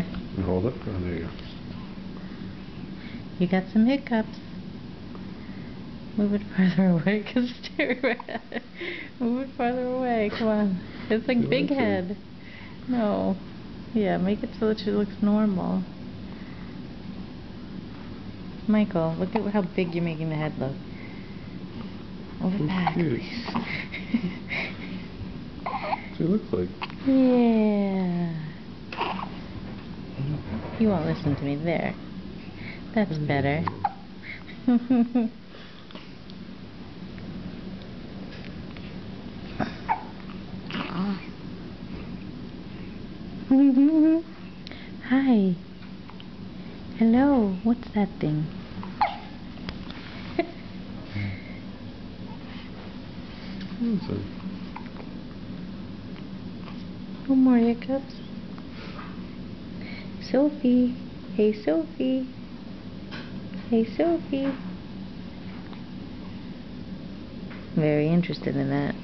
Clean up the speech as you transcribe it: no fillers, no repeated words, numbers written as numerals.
And hold it. Oh, there you go. You got some hiccups. Move it farther away, because stare right at it. Move it farther away, come on. It's like big head. No. Yeah, make it so that she looks normal. Michael, look at how big you're making the head look. Over back, please. She looks like... Yeah. You won't listen to me there. That's better. Hi. Hello. What's that thing? No more hiccups. Sophie. Hey, Sophie. Hey, Sophie. Very interested in that.